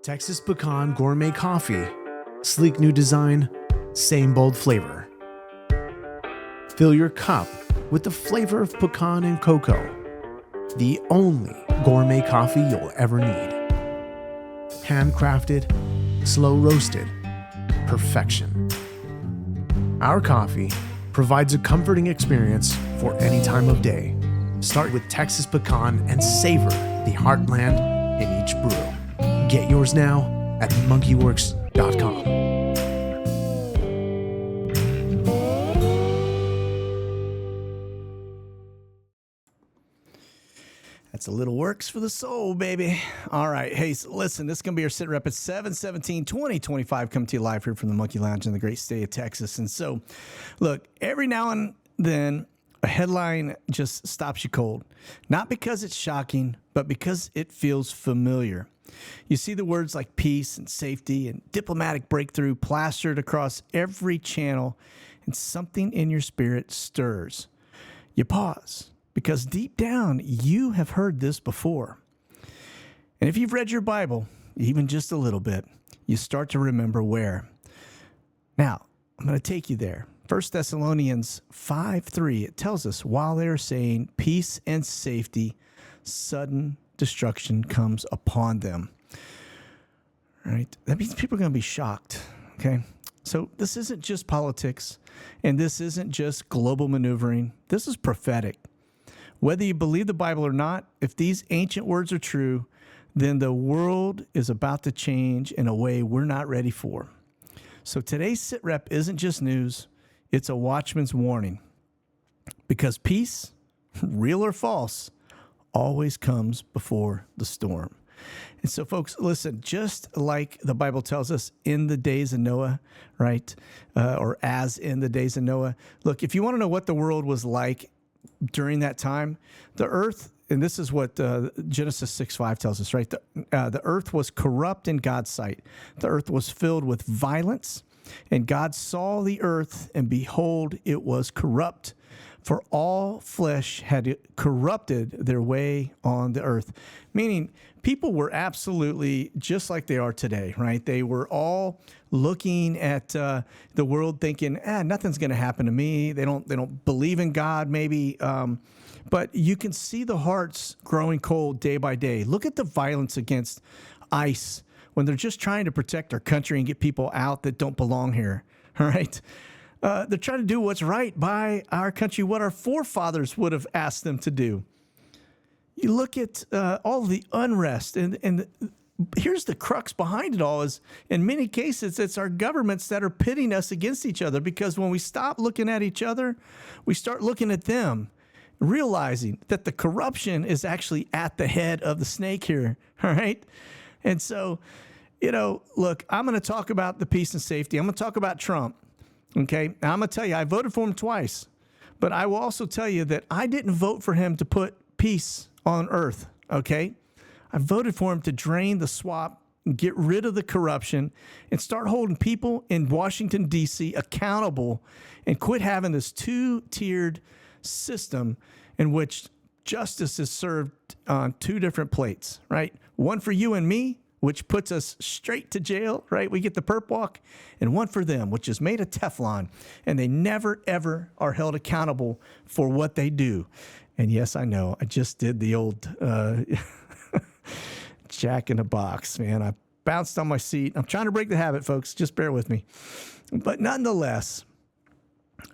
Texas Pecan Gourmet Coffee. Sleek new design, same bold flavor. Fill your cup with the flavor of pecan and cocoa. The only gourmet coffee you'll ever need. Handcrafted, slow roasted, perfection. Our coffee provides a comforting experience for any time of day. Start with Texas Pecan and savor the heartland in each brew. Get yours now at monkeywerx.com. That's a little Werx for the soul, baby. All right. Hey, so listen, this is going to be our SITREP at 7/17/2025, coming to you live here from the Monkey Lounge in the great state of Texas. And so, look, every now and then, a headline just stops you cold. Not because it's shocking, but because it feels familiar. You see the words like peace and safety and diplomatic breakthrough plastered across every channel, and something in your spirit stirs. You pause, because deep down, you have heard this before. And if you've read your Bible, even just a little bit, you start to remember where. Now, I'm going to take you there. 1 Thessalonians 5:3, it tells us, while they are saying peace and safety, sudden destruction comes upon them. All right? That means people are going to be shocked, okay? So this isn't just politics, and this isn't just global maneuvering. This is prophetic. Whether you believe the Bible or not, if these ancient words are true, then the world is about to change in a way we're not ready for. So today's SITREP isn't just news, it's a watchman's warning. Because peace, real or false, always comes before the storm. And so, folks, listen, just like the Bible tells us in the days of Noah, right, or as in the days of Noah, look, if you want to know what the world was like during that time, the earth, and this is what Genesis 6:5 tells us, right? The earth was corrupt in God's sight. The earth was filled with violence, and God saw the earth, and behold, it was corrupt. For all flesh had corrupted their way on the earth. Meaning, people were absolutely just like they are today, right? They were all looking at the world thinking, nothing's going to happen to me. They don't believe in God, maybe. But you can see the hearts growing cold day by day. Look at the violence against ICE when they're just trying to protect our country and get people out that don't belong here, all right? They're trying to do what's right by our country, what our forefathers would have asked them to do. You look at all the unrest, and here's the crux behind it all is, in many cases, it's our governments that are pitting us against each other, because when we stop looking at each other, we start looking at them, realizing that the corruption is actually at the head of the snake here, all right? And so, look, I'm going to talk about the peace and safety. I'm going to talk about Trump. Okay, now I'm going to tell you, I voted for him twice, but I will also tell you that I didn't vote for him to put peace on earth, okay? I voted for him to drain the swamp, get rid of the corruption, and start holding people in Washington, D.C. accountable, and quit having this two-tiered system in which justice is served on two different plates, right? One for you and me, which puts us straight to jail, right? We get the perp walk, and one for them, which is made of Teflon, and they never, ever are held accountable for what they do. And yes, I know, I just did the old Jack in the Box, man. I bounced on my seat. I'm trying to break the habit, folks. Just bear with me. But nonetheless,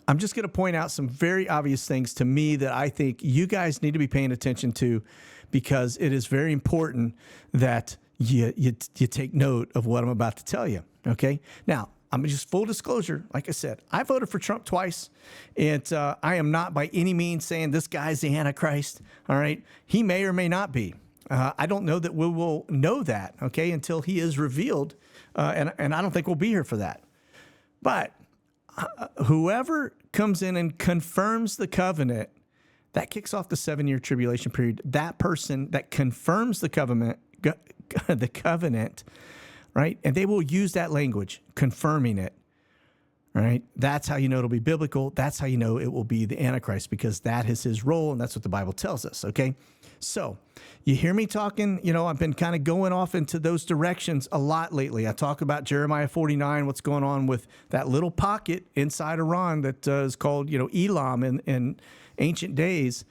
I'm just going to point out some very obvious things to me that I think you guys need to be paying attention to, because it is very important that you take note of what I'm about to tell you, okay? Now, I'm just full disclosure. Like I said, I voted for Trump twice, and I am not by any means saying this guy's the Antichrist, all right? He may or may not be. I don't know that we will know that, okay, until he is revealed, and I don't think we'll be here for that. But whoever comes in and confirms the covenant, that kicks off the 7-year tribulation period. That person that confirms the covenant, right? And they will use that language, confirming it. right? That's how you know it'll be biblical. That's how you know it will be the Antichrist, because that is his role, and that's what the Bible tells us, okay? So you hear me talking, I've been kind of going off into those directions a lot lately. I talk about Jeremiah 49, what's going on with that little pocket inside Iran that is called, Elam in ancient days.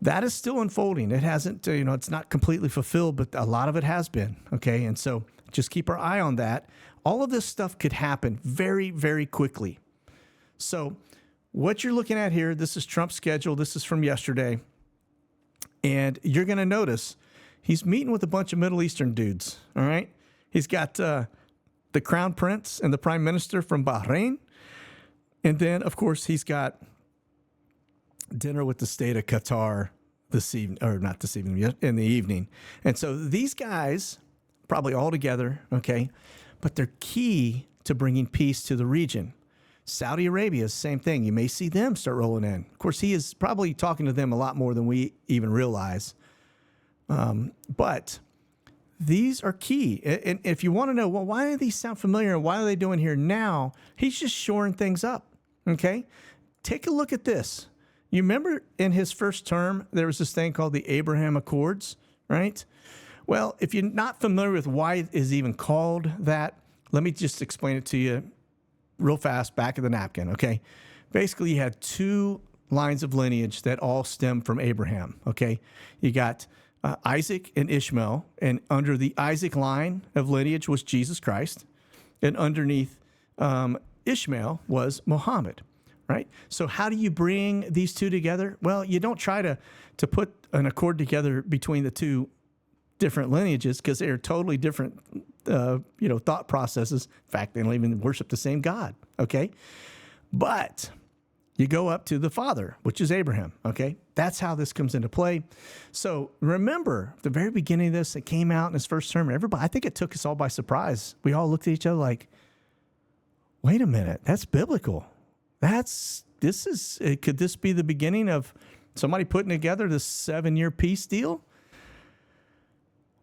That is still unfolding. It hasn't, it's not completely fulfilled, but a lot of it has been, okay? And so just keep our eye on that. All of this stuff could happen very, very quickly. So what you're looking at here, this is Trump's schedule. This is from yesterday. And you're going to notice he's meeting with a bunch of Middle Eastern dudes, all right? He's got the crown prince and the prime minister from Bahrain. And then, of course, he's got dinner with the state of Qatar this evening, or not this evening, in the evening. And so these guys, probably all together, okay, but they're key to bringing peace to the region. Saudi Arabia is the same thing. You may see them start rolling in. Of course, he is probably talking to them a lot more than we even realize. But these are key. And if you want to know, well, why do these sound familiar and why are they doing here now? He's just shoring things up, okay? Take a look at this. You remember in his first term, there was this thing called the Abraham Accords, right? Well, if you're not familiar with why it is even called that, let me just explain it to you real fast, back of the napkin, okay? Basically, you had two lines of lineage that all stem from Abraham, okay? You got Isaac and Ishmael, and under the Isaac line of lineage was Jesus Christ, and underneath Ishmael was Muhammad, right? So how do you bring these two together? Well, you don't try to put an accord together between the two different lineages, because they're totally different, thought processes. In fact, they don't even worship the same God, okay? But you go up to the father, which is Abraham, okay? That's how this comes into play. So remember, the very beginning of this, it came out in his first term. Everybody, I think it took us all by surprise. We all looked at each other like, wait a minute, that's biblical. Could this be the beginning of somebody putting together this 7-year peace deal?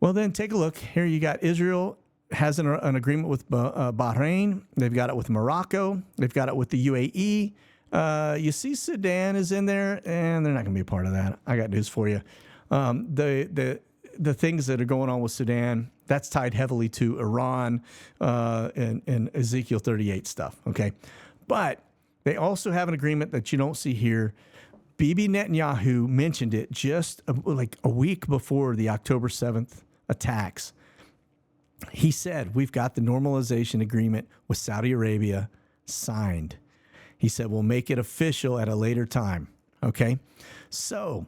Well, then take a look. Here you got Israel has an agreement with Bahrain. They've got it with Morocco. They've got it with the UAE. You see Sudan is in there, and they're not going to be a part of that. I got news for you. The things that are going on with Sudan, that's tied heavily to Iran and Ezekiel 38 stuff, okay? But they also have an agreement that you don't see here. Bibi Netanyahu mentioned it just like a week before the October 7th attacks. He said, we've got the normalization agreement with Saudi Arabia signed. He said, we'll make it official at a later time. Okay. So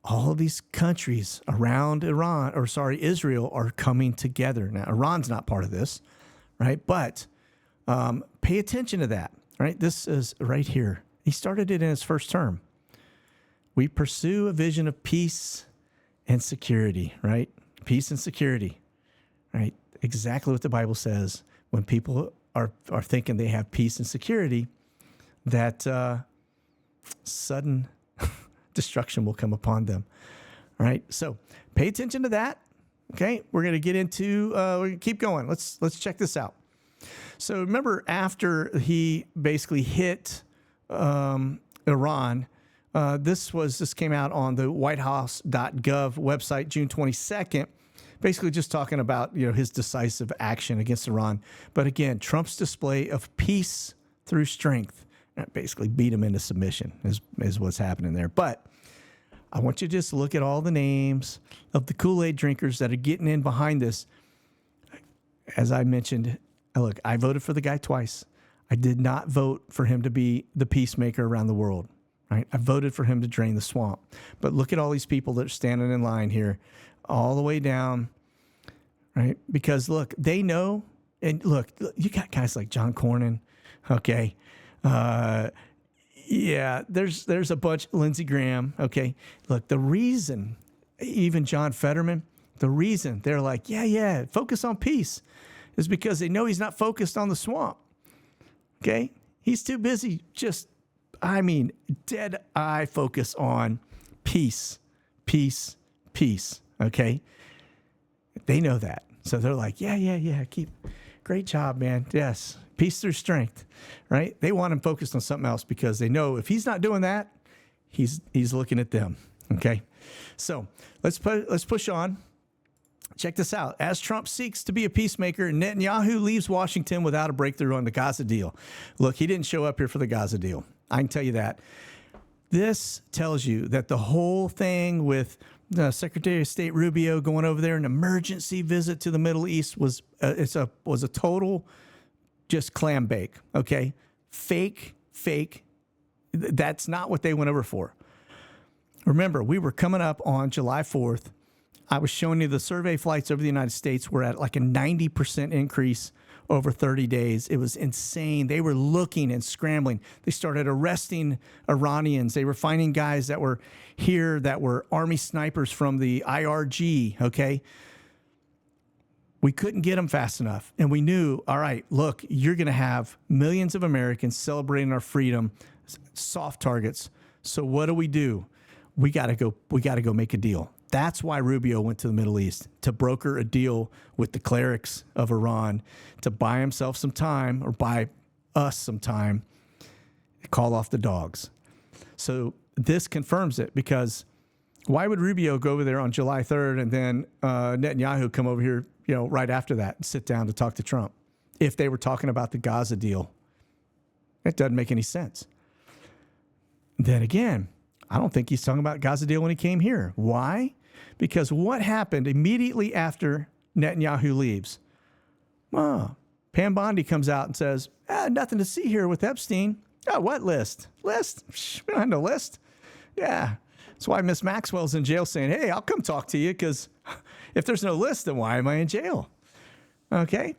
all of these countries around Israel are coming together. Now, Iran's not part of this, right? But pay attention to that, right? This is right here. He started it in his first term. We pursue a vision of peace and security, right? Peace and security, right? Exactly what the Bible says. When people are thinking they have peace and security, that sudden destruction will come upon them, all right? So pay attention to that, okay? We're going to get into, we're going to keep going. Let's check this out. So remember, after he basically hit Iran, this came out on the whitehouse.gov website, June 22nd, basically just talking about, his decisive action against Iran. But again, Trump's display of peace through strength, basically beat him into submission is what's happening there. But I want you to just look at all the names of the Kool-Aid drinkers that are getting in behind this. As I mentioned, look, I voted for the guy twice. I did not vote for him to be the peacemaker around the world. Right? I voted for him to drain the swamp. But look at all these people that are standing in line here, all the way down, right? Because look, they know, and look, you got guys like John Cornyn, okay? Yeah, there's a bunch, Lindsey Graham, okay? Look, the reason, even John Fetterman, the reason they're like, yeah, focus on peace is because they know he's not focused on the swamp, okay? He's too busy dead eye focus on peace, okay? They know that. So they're like, yeah, great job, man. Yes, peace through strength, right? They want him focused on something else because they know if he's not doing that, he's looking at them. Okay, so let's push on. Check this out. As Trump seeks to be a peacemaker, Netanyahu leaves Washington without a breakthrough on the Gaza deal. Look, he didn't show up here for the Gaza deal. I can tell you that. This tells you that the whole thing with Secretary of State Rubio going over there, an emergency visit to the Middle East was a total just clam bake. Okay, fake. That's not what they went over for. Remember, we were coming up on July 4th. I was showing you the survey flights over the United States were at like a 90% increase over 30 days. It was insane. They were looking and scrambling. They started arresting Iranians. They were finding guys that were here that were Army snipers from the IRG, okay? We couldn't get them fast enough. And we knew, all right, look, you're going to have millions of Americans celebrating our freedom, soft targets. So what do? We got to go make a deal. That's why Rubio went to the Middle East, to broker a deal with the clerics of Iran, to buy himself some time or buy us some time, call off the dogs. So this confirms it, because why would Rubio go over there on July 3rd and then Netanyahu come over here, right after that and sit down to talk to Trump if they were talking about the Gaza deal? It doesn't make any sense. Then again, I don't think he's talking about Gaza deal when he came here. Why? Because what happened immediately after Netanyahu leaves? Well, Pam Bondi comes out and says, nothing to see here with Epstein. Oh, what list? List? We don't have no list. Yeah. That's why Miss Maxwell's in jail saying, hey, I'll come talk to you, because if there's no list, then why am I in jail? Okay.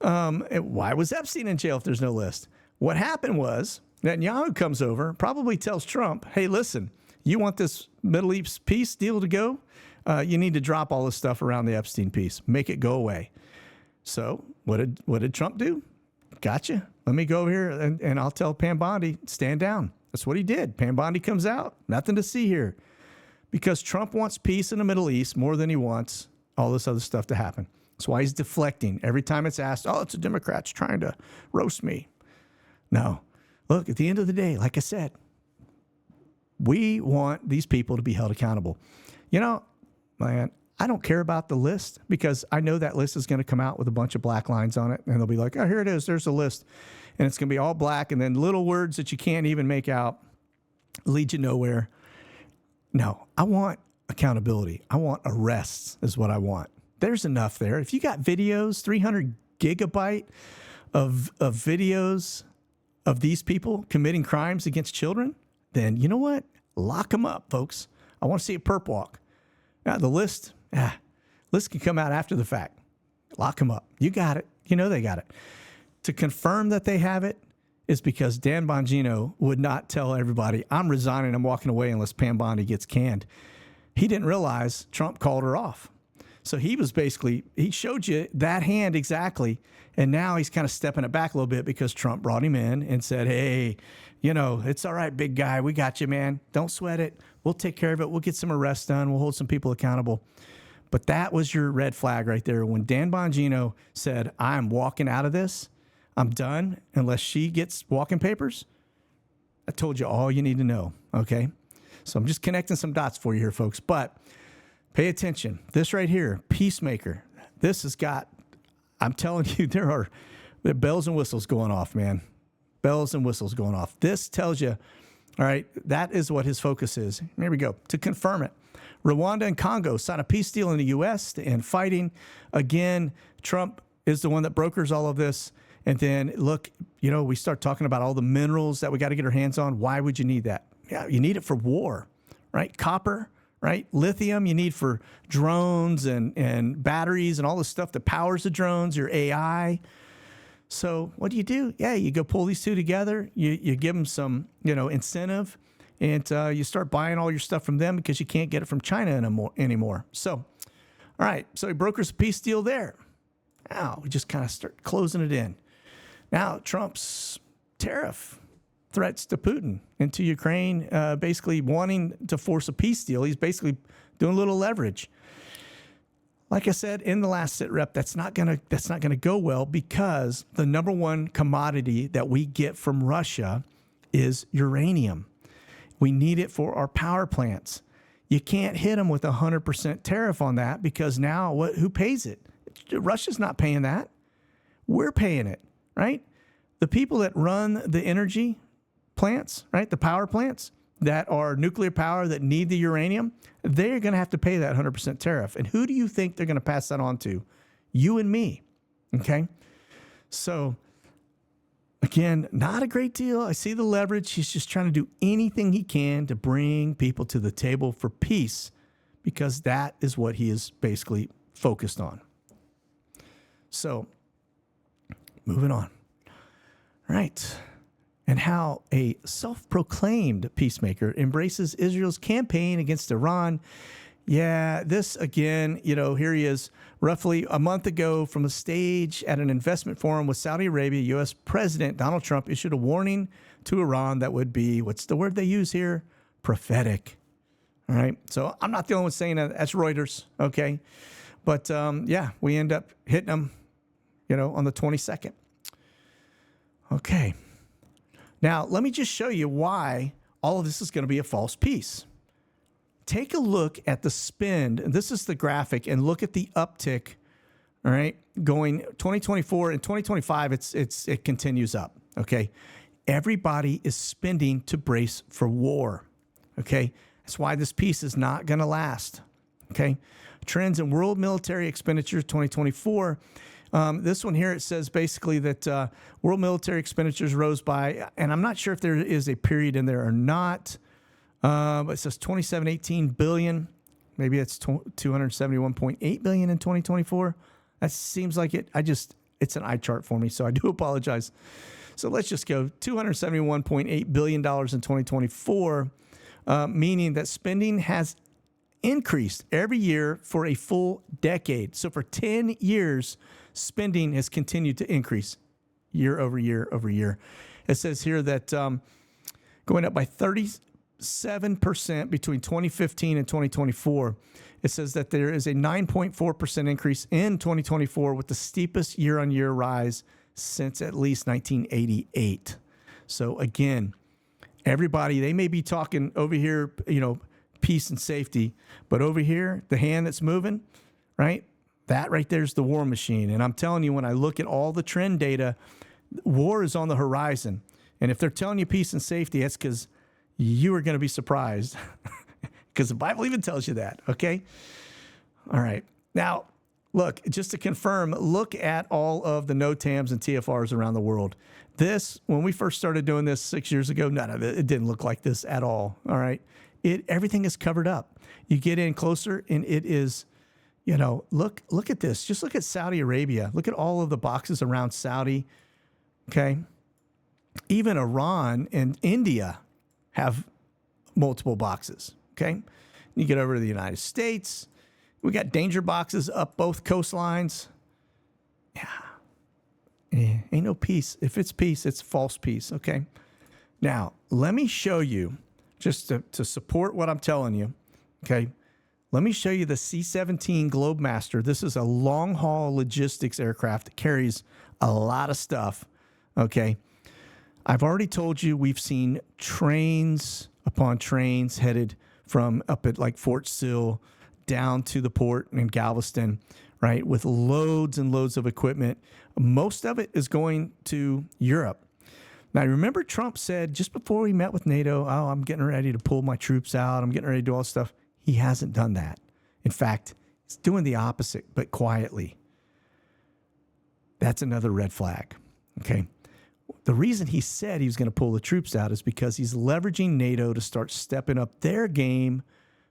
Why was Epstein in jail if there's no list? What happened was Netanyahu comes over, probably tells Trump, hey, listen, you want this Middle East peace deal to go? You need to drop all this stuff around the Epstein piece. Make it go away. So what did Trump do? Gotcha. Let me go over here and I'll tell Pam Bondi, stand down. That's what he did. Pam Bondi comes out. Nothing to see here. Because Trump wants peace in the Middle East more than he wants all this other stuff to happen. That's why he's deflecting. Every time it's asked, it's the Democrats trying to roast me. No. Look, at the end of the day, like I said, we want these people to be held accountable. Man, I don't care about the list, because I know that list is going to come out with a bunch of black lines on it, and they'll be like, oh, here it is. There's a list. And it's going to be all black, and then little words that you can't even make out lead you nowhere. No, I want accountability. I want arrests is what I want. There's enough there. If you got videos, 300 gigabyte of videos of these people committing crimes against children, then you know what? Lock them up, folks. I want to see a perp walk. Now, the list can come out after the fact. Lock them up. You got it. They got it. To confirm that they have it is because Dan Bongino would not tell everybody, I'm resigning, I'm walking away unless Pam Bondi gets canned. He didn't realize Trump called her off. So he showed you that hand exactly. And now he's kind of stepping it back a little bit because Trump brought him in and said, hey, it's all right, big guy. We got you, man. Don't sweat it. We'll take care of it. We'll get some arrests done. We'll hold some people accountable. But that was your red flag right there. When Dan Bongino said, I'm walking out of this, I'm done unless she gets walking papers. I told you all you need to know, okay? So I'm just connecting some dots for you here, folks. But pay attention. This right here, Peacemaker. This has got, I'm telling you, there are bells and whistles going off, man. Bells and whistles going off. This tells you, all right, that is what his focus is. Here we go. To confirm it, Rwanda and Congo signed a peace deal in the U.S. to end fighting. Again, Trump is the one that brokers all of this. And then, look, we start talking about all the minerals that we got to get our hands on. Why would you need that? Yeah, you need it for war, right? Copper, right? Lithium you need for drones and batteries and all the stuff that powers the drones, your AI. So what do? Yeah, you go pull these two together. You give them some, incentive, and you start buying all your stuff from them because you can't get it from China anymore. So, all right. So he brokers a peace deal there. Now we just kind of start closing it in. Now Trump's tariff threats to Putin into Ukraine, basically wanting to force a peace deal. He's basically doing a little leverage. like I said in the last SITREP, that's not gonna go well because the number one commodity that we get from Russia is uranium. We need it for our power plants. You can't hit them with 100% tariff on that because now who pays it? Russia's not paying that. We're paying it, right? The people that run the energy plants, right? The power plants that are nuclear power that need the uranium, they're going to have to pay that 100% tariff. And who do you think they're going to pass that on to? You and me, okay? So, again, not a great deal. I see the leverage. He's just trying to do anything he can to bring people to the table for peace because that is what he is basically focused on. So, moving on. All right. And how a self-proclaimed peacemaker embraces Israel's campaign against Iran. Yeah, this again, here he is roughly a month ago from a stage at an investment forum with Saudi Arabia. U.S. President Donald Trump issued a warning to Iran that would be, what's the word they use here? Prophetic. All right. So I'm not the only one saying that. That's Reuters. Okay. But we end up hitting them, on the 22nd. Okay. Now, let me just show you why all of this is going to be a false peace. Take a look at the spend. And this is the graphic, and look at the uptick, all right, going 2024 and 2025, it continues up, okay? Everybody is spending to brace for war, okay? That's why this peace is not going to last, okay? Trends in world military expenditure 2024. This one here, it says basically that world military expenditures rose by, and I'm not sure if there is a period in there or not, but it says 2718 billion. Maybe it's 271.8 billion in 2024. That seems like it. It's an eye chart for me, so I do apologize. So let's just go $271.8 billion in 2024, meaning that spending has increased every year for a full decade. So for 10 years, spending has continued to increase year over year over year. It says here that going up by 37% between 2015 and 2024. It says that there is a 9.4% increase in 2024 with the steepest year-on-year rise since at least 1988. So again, everybody, they may be talking over here, peace and safety, but over here, the hand that's moving, right? That right there is the war machine. And I'm telling you, when I look at all the trend data, war is on the horizon. And if they're telling you peace and safety, that's because you are going to be surprised because the Bible even tells you that, okay? All right. Now, look, just to confirm, look at all of the NOTAMs and TFRs around the world. This, when we first started doing this 6 years ago, none of it didn't look like this at all, all right? Everything is covered up. You get in closer, and it is, look at this. Just look at Saudi Arabia. Look at all of the boxes around Saudi, okay? Even Iran and India have multiple boxes, okay? You get over to the United States. We got danger boxes up both coastlines. Yeah, ain't no peace. If it's peace, it's false peace, okay? Now, let me show you, just to support what I'm telling you, okay? Let me show you the C-17 Globemaster. This is a long-haul logistics aircraft that carries a lot of stuff, okay? I've already told you we've seen trains upon trains headed from up at like Fort Sill down to the port in Galveston, right, with loads and loads of equipment. Most of it is going to Europe. Now, remember Trump said just before we met with NATO, oh, I'm getting ready to pull my troops out. I'm getting ready to do all this stuff. He hasn't done that. In fact, he's doing the opposite, but quietly. That's another red flag, okay? The reason he said he was going to pull the troops out is because he's leveraging NATO to start stepping up their game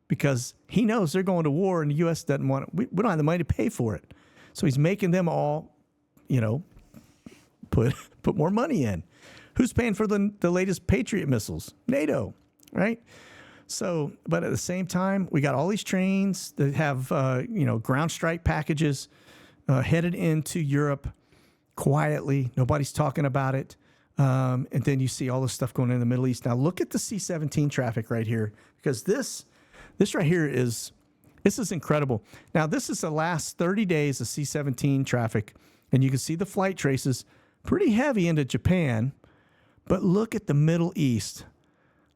because he knows they're going to war and the U.S. doesn't want it. We don't have the money to pay for it. So he's making them all, put more money in. Who's paying for the latest Patriot missiles? NATO, right? So, but at the same time, we got all these trains that have, ground strike packages headed into Europe quietly. Nobody's talking about it. And then you see all this stuff going on in the Middle East. Now, look at the C-17 traffic right here, because this right here is This is incredible. Now, this is the last 30 days of C-17 traffic, and you can see the flight traces pretty heavy into Japan, but look at the Middle East.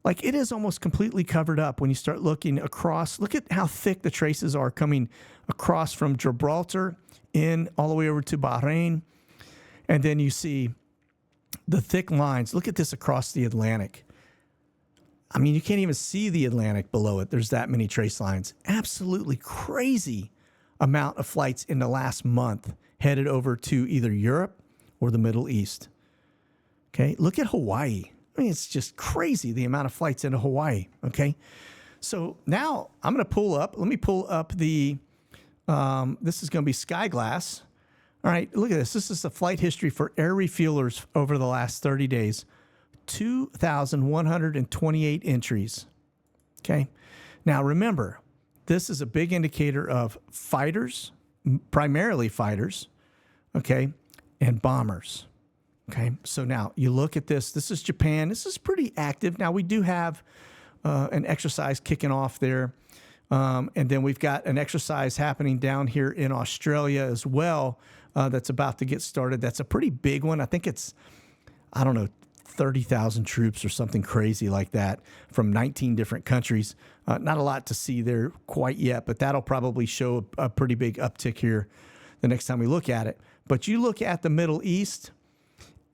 Like, it is almost completely covered up when you start looking across. Look at how thick the traces are coming across from Gibraltar in all the way over to Bahrain. And then you see the thick lines. Look at this across the Atlantic. I mean, you can't even see the Atlantic below it. There's that many trace lines. Absolutely crazy amount of flights in the last month headed over to either Europe or the Middle East. Okay, look at Hawaii. I mean, it's just crazy the amount of flights into Hawaii. Okay, so now I'm going to pull up. Let me pull up the, this is going to be Skyglass. All right, look at this. This is the flight history for air refuelers over the last 30 days. 2,128 entries. Okay. Now remember, this is a big indicator of fighters, primarily fighters, okay, and bombers. Okay. So now you look at this. This is Japan. This is pretty active. Now we do have an exercise kicking off there. And then we've got an exercise happening down here in Australia as well that's about to get started. That's a pretty big one. I think it's, I don't know, 30,000 troops or something crazy like that from 19 different countries. Not a lot to see there quite yet, but that'll probably show a pretty big uptick here the next time we look at it. But you look at the Middle East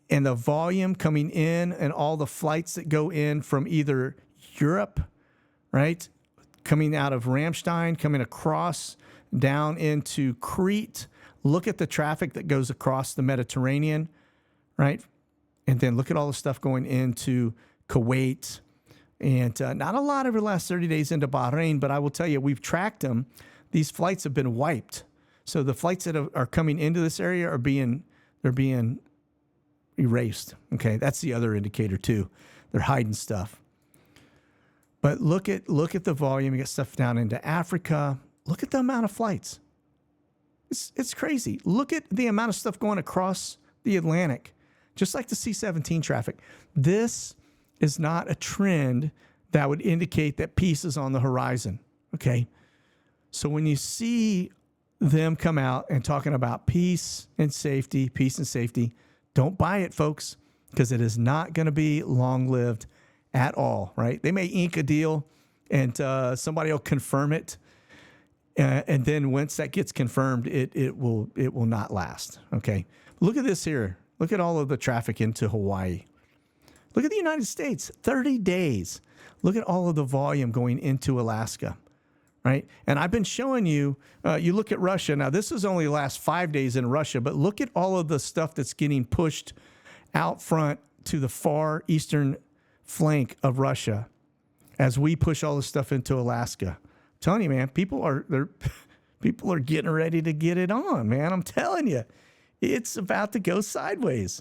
and the volume coming in and all the flights that go in from either Europe, right, coming out of Ramstein, coming across down into Crete. Look at the traffic that goes across the Mediterranean, right? And then look at all the stuff going into Kuwait. And not a lot over the last 30 days into Bahrain, but I will tell you, we've tracked them. These flights have been wiped. So the flights that are coming into this area are being erased. Okay, that's the other indicator too. They're hiding stuff. But look at the volume. You got stuff down into Africa. Look at the amount of flights. It's crazy. Look at the amount of stuff going across the Atlantic. Just like the C-17 traffic. This is not a trend that would indicate that peace is on the horizon, okay? So when you see them come out and talking about peace and safety, don't buy it, folks, because it is not going to be long-lived at all, right? They may ink a deal and somebody will confirm it, and then once that gets confirmed, it will not last, okay? Look at this here. Look at all of the traffic into Hawaii. Look at the United States, 30 days. Look at all of the volume going into Alaska, right? And I've been showing you, you look at Russia. Now, this is only the last 5 days in Russia, but look at all of the stuff that's getting pushed out front to the far eastern flank of Russia as we push all this stuff into Alaska. I'm telling you, man, people are getting ready to get it on, man. I'm telling you. It's about to go sideways.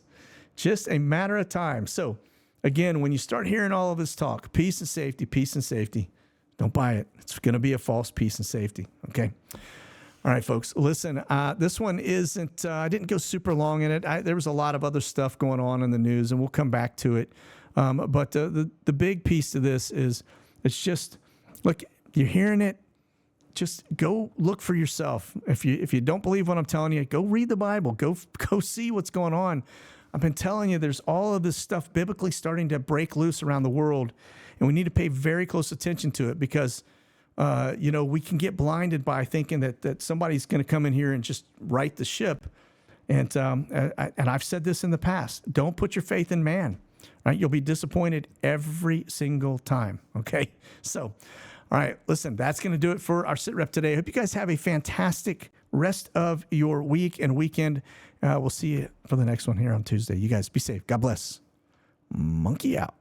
Just a matter of time. So, again, when you start hearing all of this talk, peace and safety, don't buy it. It's going to be a false peace and safety. Okay. All right, folks. Listen, this one isn't, I didn't go super long in it. There was a lot of other stuff going on in the news, and we'll come back to it. But the big piece to this is it's just, look, you're hearing it. Just go look for yourself. If you don't believe what I'm telling you, go read the Bible. Go see what's going on. I've been telling you, there's all of this stuff biblically starting to break loose around the world, and we need to pay very close attention to it because, we can get blinded by thinking that somebody's going to come in here and just right the ship. And I've said this in the past. Don't put your faith in man. Right? You'll be disappointed every single time. Okay, so. All right, listen, that's going to do it for our SITREP today. I hope you guys have a fantastic rest of your week and weekend. We'll see you for the next one here on Tuesday. You guys be safe. God bless. Monkey out.